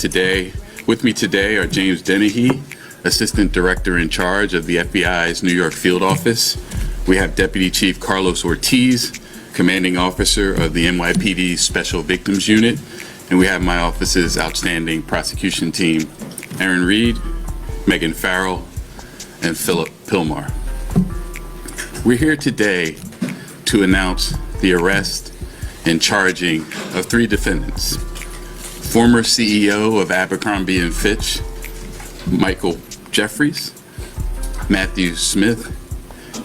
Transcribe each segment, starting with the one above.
today. With me today are James Dennehy, Assistant Director in charge of the FBI's New York Field Office. We have Deputy Chief Carlos Ortiz, Commanding Officer of the NYPD Special Victims Unit. And we have my office's outstanding prosecution team, Aaron Reed, Megan Farrell, and Philip Pilmar. We're here today to announce the arrest and charging of 3 defendants. Former CEO of Abercrombie and Fitch, Michael Jeffries, Matthew Smith,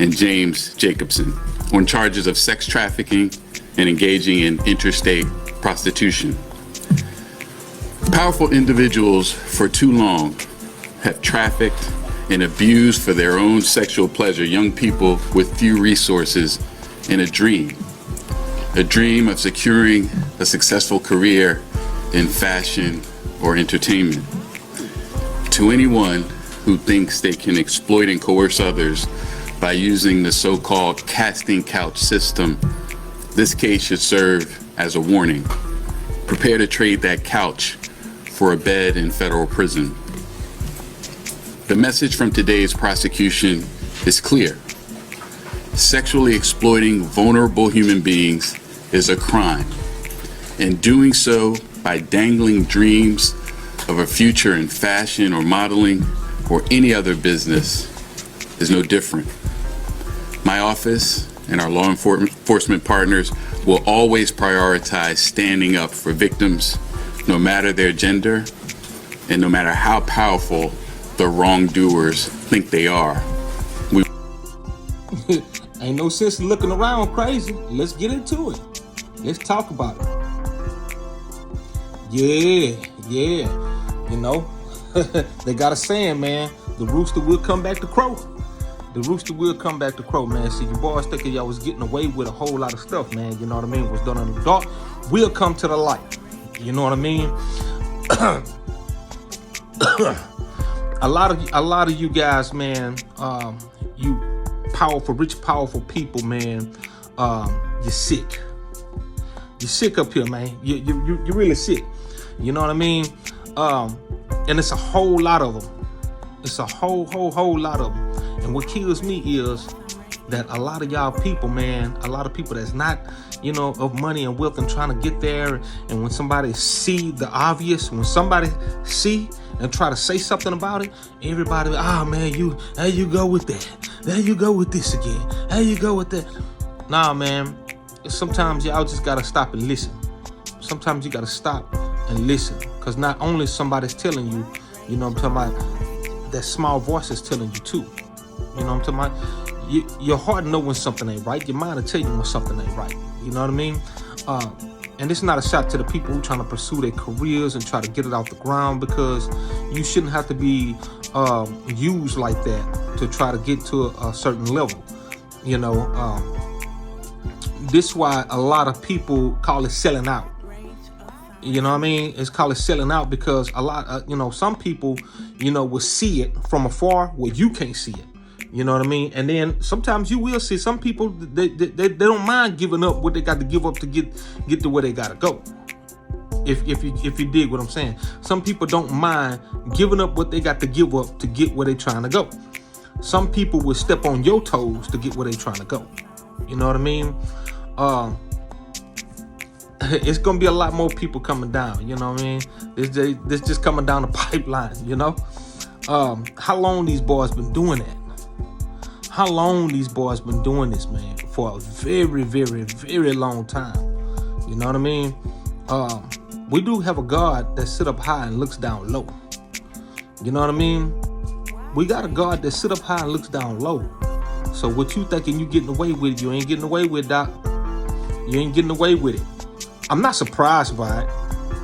and James Jacobson on charges of sex trafficking and engaging in interstate prostitution. Powerful individuals for too long have trafficked and abused for their own sexual pleasure young people with few resources and a dream of securing a successful career in fashion or entertainment. To anyone who thinks they can exploit and coerce others by using the so-called casting couch system, this case should serve as a warning. Prepare to trade that couch for a bed in federal prison. The message from today's prosecution is clear. Sexually exploiting vulnerable human beings is a crime, and doing so by dangling dreams of a future in fashion or modeling or any other business is no different. My office and our law enforcement partners will always prioritize standing up for victims, no matter their gender and no matter how powerful the wrongdoers think they are. Ain't no sense in looking around crazy. Let's get into it. Let's talk about it. Yeah. You know, they got a saying, man. The rooster will come back to crow. The rooster will come back to crow, man. See, you boys thinking y'all was getting away with a whole lot of stuff, man. You know what I mean? Was done in the dark. Will come to the light. You know what I mean? A lot of you guys, man, you powerful, rich, powerful people, man, you're sick. You're sick up here, man. You're really sick. You know what I mean? And it's a whole lot of them. It's a whole lot of them. And what kills me is that a lot of y'all people, man, a lot of people that's not, you know, of money and wealth and trying to get there. And when somebody see the obvious, when somebody see and try to say something about it, everybody, man, there you go with that. There you go with this again. There you go with that. Nah, man, sometimes y'all just gotta stop and listen. Sometimes you gotta stop and listen. Because not only somebody's telling you, you know what I'm talking about, that small voice is telling you too. You know what I'm talking about? Your heart know when something ain't right. Your mind will tell you when something ain't right. You know what I mean? And it's not a shot to the people who trying to pursue their careers and try to get it off the ground, because you shouldn't have to be used like that to try to get to a certain level. You know, this is why a lot of people call it selling out. You know what I mean? It's called it selling out because a lot, you know, some people, you know, will see it from afar where you can't see it. You know what I mean? And then sometimes you will see some people, they don't mind giving up what they got to give up to get to where they got to go. If you dig what I'm saying. Some people don't mind giving up what they got to give up to get where they trying to go. Some people will step on your toes to get where they trying to go. You know what I mean? It's going to be a lot more people coming down. You know what I mean? This just coming down the pipeline, you know? How long these boys been doing that? How long these boys been doing this, man? For a very, very, very long time. You know what I mean? We do have a God that sit up high and looks down low. You know what I mean? We got a God that sit up high and looks down low. So what you thinking you getting away with, you ain't getting away with, Doc. You ain't getting away with it. I'm not surprised by it.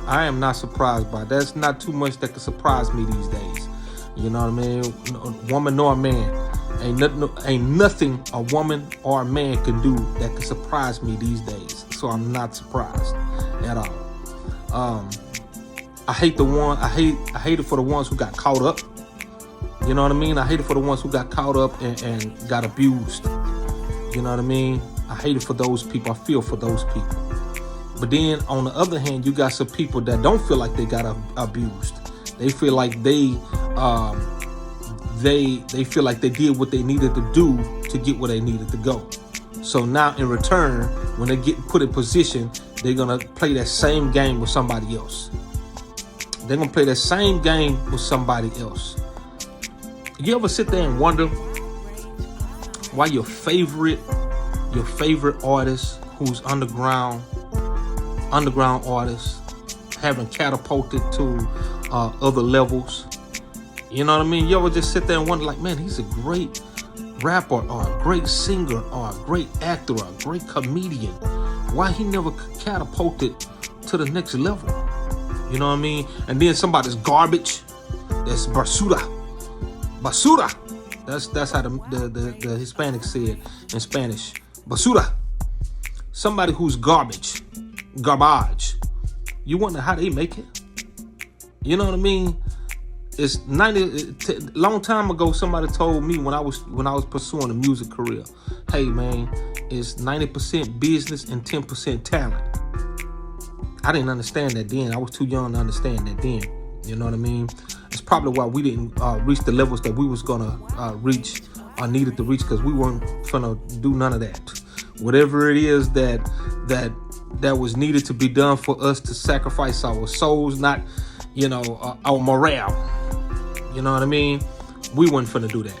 I am not surprised by it. There's not too much that can surprise me these days. You know what I mean? A woman nor a man. Ain't nothing a woman or a man can do that can surprise me these days. So I'm not surprised at all. I hate it for the ones who got caught up. You know what I mean? I hate it for the ones who got caught up and got abused. You know what I mean? I hate it for those people. I feel for those people. But then on the other hand, you got some people that don't feel like they got abused. They feel like they feel like they did what they needed to do to get where they needed to go. So now in return, when they get put in position, they're gonna play that same game with somebody else. They're gonna play that same game with somebody else. You ever sit there and wonder why your favorite artist who's underground artist haven't catapulted to other levels? You know what I mean? You ever just sit there and wonder, like, man, he's a great rapper or a great singer or a great actor or a great comedian. Why he never catapulted to the next level? You know what I mean? And then somebody's garbage. That's basura. Basura. That's how the Hispanics say it in Spanish. Basura. Somebody who's garbage. You wonder how they make it? You know what I mean? It's long time ago, somebody told me when I was pursuing a music career, hey man, it's 90% business and 10% talent. I didn't understand that then. I was too young to understand that then. You know what I mean? It's probably why we didn't reach the levels that we was gonna reach or needed to reach, because we weren't gonna do none of that. Whatever it is that was needed to be done for us to sacrifice our souls, not our morale. You know what I mean? We weren't finna do that.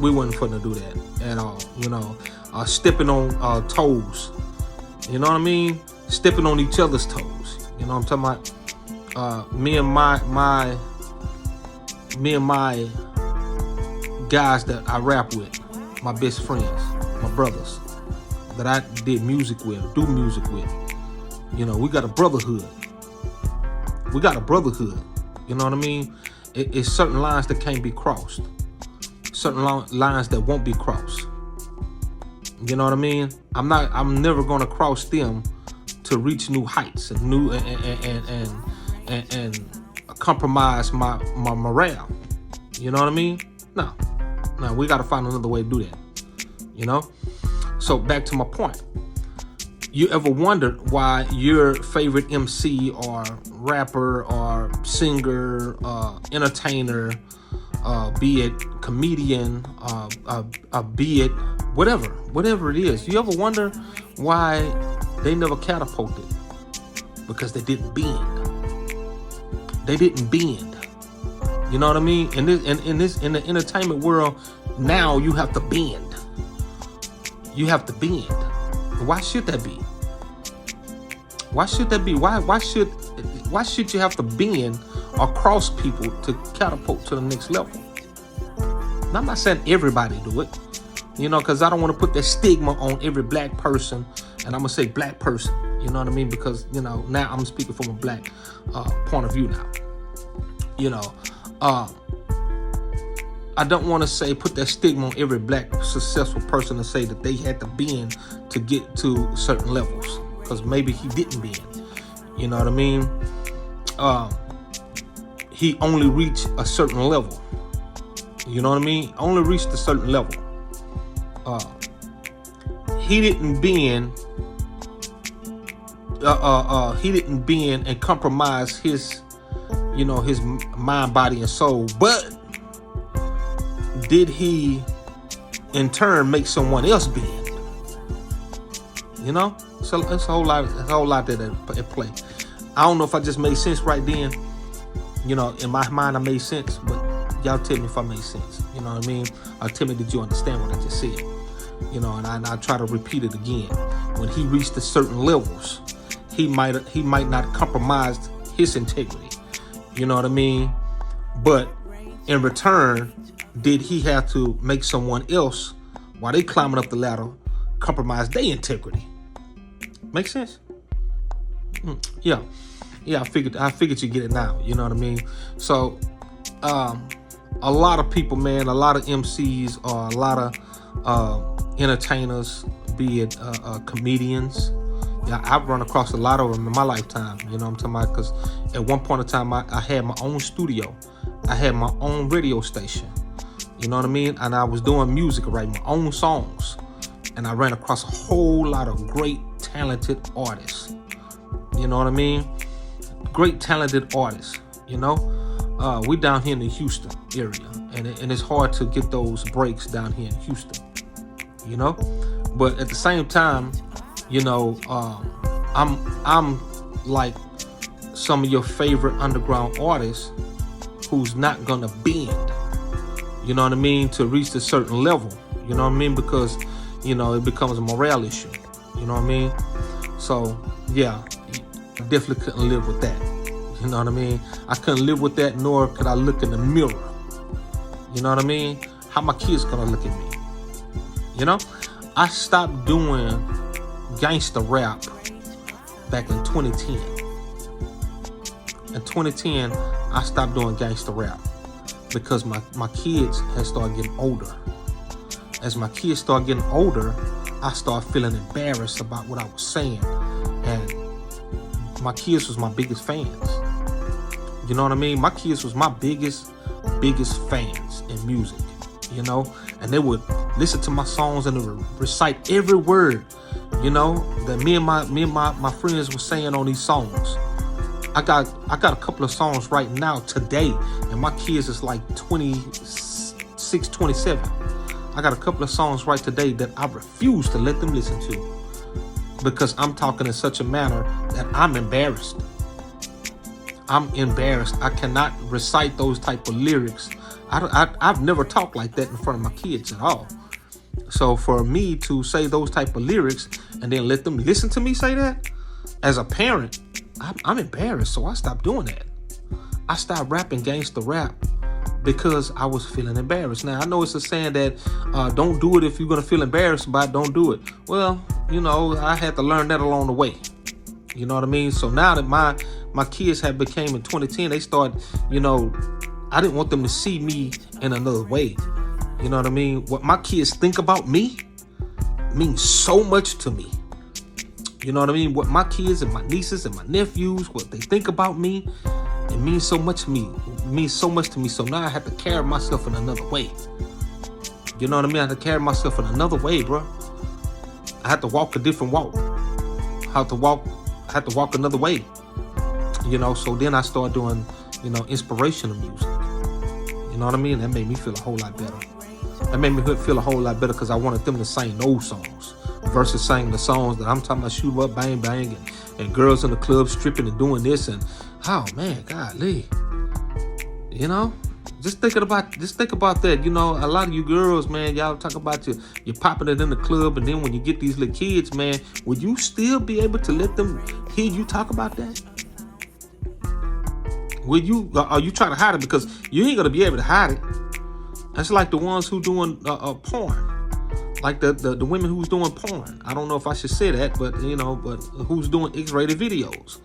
We weren't finna do that at all. Stepping on toes. You know what I mean? Stepping on each other's toes. You know what I'm talking about? Me and my guys that I rap with, my best friends, my brothers that I did music with, do music with. We got a brotherhood. You know what I mean? It's certain lines that can't be crossed. Certain lines that won't be crossed. You know what I mean? I'm never gonna cross them to reach new heights and new and compromise my morale. You know what I mean? No, we gotta find another way to do that. So back to my point. You ever wondered why your favorite MC or rapper or singer, entertainer, be it comedian, be it whatever it is, you ever wonder why they never catapulted? Because they didn't bend. You know what I mean? In the entertainment world, now you have to bend. Why should that be? Why should you have to bend or cross people to catapult to the next level? Now, I'm not saying everybody do it, because I don't want to put that stigma on every black person, and I'm gonna say black person. You know what I mean? Because now I'm speaking from a black point of view now. I don't want to say put that stigma on every black successful person and say that they had to bend to get to certain levels, because maybe he didn't bend. You know what I mean? He only reached a certain level. You know what I mean? Only reached a certain level. He didn't bend. He didn't bend and compromise his mind, body, and soul. But did he, in turn, make someone else bend? So it's a whole lot there at play. I don't know if I just made sense right then. In my mind, I made sense, but y'all tell me if I made sense. You know what I mean? Or tell me, did you understand what I just said? And I try to repeat it again. When he reached the certain levels, he might not compromise his integrity. You know what I mean? But in return, did he have to make someone else, while they climbing up the ladder, compromise their integrity? Make sense? Yeah. I figured you get it now. You know what I mean? So, a lot of people, man, a lot of MCs or a lot of entertainers, be it comedians. Yeah, I've run across a lot of them in my lifetime. You know what I'm talking about? Because at one point in time, I had my own studio. I had my own radio station. You know what I mean? And I was doing music, writing my own songs. And I ran across a whole lot of great, talented artists. You know what I mean? Great talented artists, you know? We down here in the Houston area, and it's hard to get those breaks down here in Houston, you know? But at the same time, you know, I'm like some of your favorite underground artists who's not gonna bend, you know what I mean, to reach a certain level, you know what I mean? Because, you know, it becomes a morale issue, you know what I mean? So, yeah, I definitely couldn't live with that. You know what I mean? I couldn't live with that, nor could I look in the mirror. You know what I mean? How my kids gonna look at me? You know? I stopped doing gangster rap back in 2010. In 2010, I stopped doing gangster rap because my kids had started getting older. As my kids started getting older, I started feeling embarrassed about what I was saying. And my kids was my biggest fans. You know what I mean? My kids was my biggest fans in music, you know? And they would listen to my songs and they would recite every word, you know, that me and my friends were saying on these songs. I got a couple of songs right now today, and my kids is like 26, 27. I got a couple of songs right today that I refuse to let them listen to because I'm talking in such a manner that I'm embarrassed. I'm embarrassed. I cannot recite those type of lyrics. I've never talked like that in front of my kids at all. So for me to say those type of lyrics and then let them listen to me say that, as a parent, I'm embarrassed. So I stopped doing that. I stopped rapping gangster rap because I was feeling embarrassed. Now, I know it's a saying that don't do it if you're going to feel embarrassed about it, don't do it. Well, you know, I had to learn that along the way. You know what I mean? So now that my kids have became in 2010, they start, you know, I didn't want them to see me in another way. You know what I mean? What my kids think about me means so much to me. You know what I mean? What my kids and my nieces and my nephews, what they think about me, it means so much to me. It means so much to me. So now I have to carry myself in another way. You know what I mean? I have to carry myself in another way, bro. I have to walk a different walk. I have to walk another way. You know, so then I started doing, you know, inspirational music. You know what I mean? That made me feel a whole lot better. That made me feel a whole lot better because I wanted them to sing those songs versus singing the songs that I'm talking about, shoot up, bang, bang, and girls in the club stripping and doing this. And, oh, man, golly. You know? Just think about that. You know, a lot of you girls, man, y'all talk about you popping it in the club, and then when you get these little kids, man, will you still be able to let them hear you talk about that? Will you? Are you trying to hide it? Because you ain't gonna be able to hide it. That's like the ones who doing porn, like the women who's doing porn. I don't know if I should say that, but you know, but who's doing X-rated videos.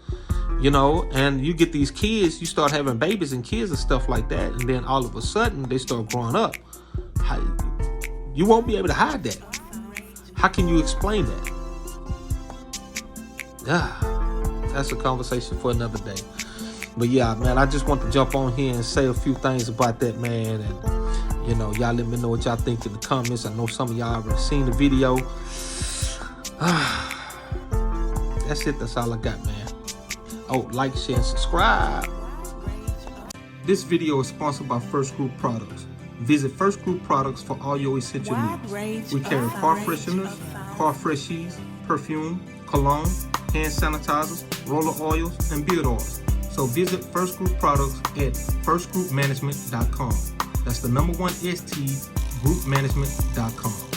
You know, and you get these kids, you start having babies and kids and stuff like that, and then all of a sudden they start growing up. You won't be able to hide that. How can you explain that? That's a conversation for another day. But yeah, man, I just want to jump on here and say a few things about that, man. And you know, y'all let me know what y'all think in the comments. I know some of y'all already seen the video. That's it. That's all I got, man. Oh, like, share, and subscribe. This video is sponsored by First Group Products. Visit First Group Products for all your essential needs. We carry car fresheners, car freshies, perfume, cologne, hand sanitizers, roller oils, and beard oils. So visit First Group Products at firstgroupmanagement.com. That's the number 1 ST, groupmanagement.com.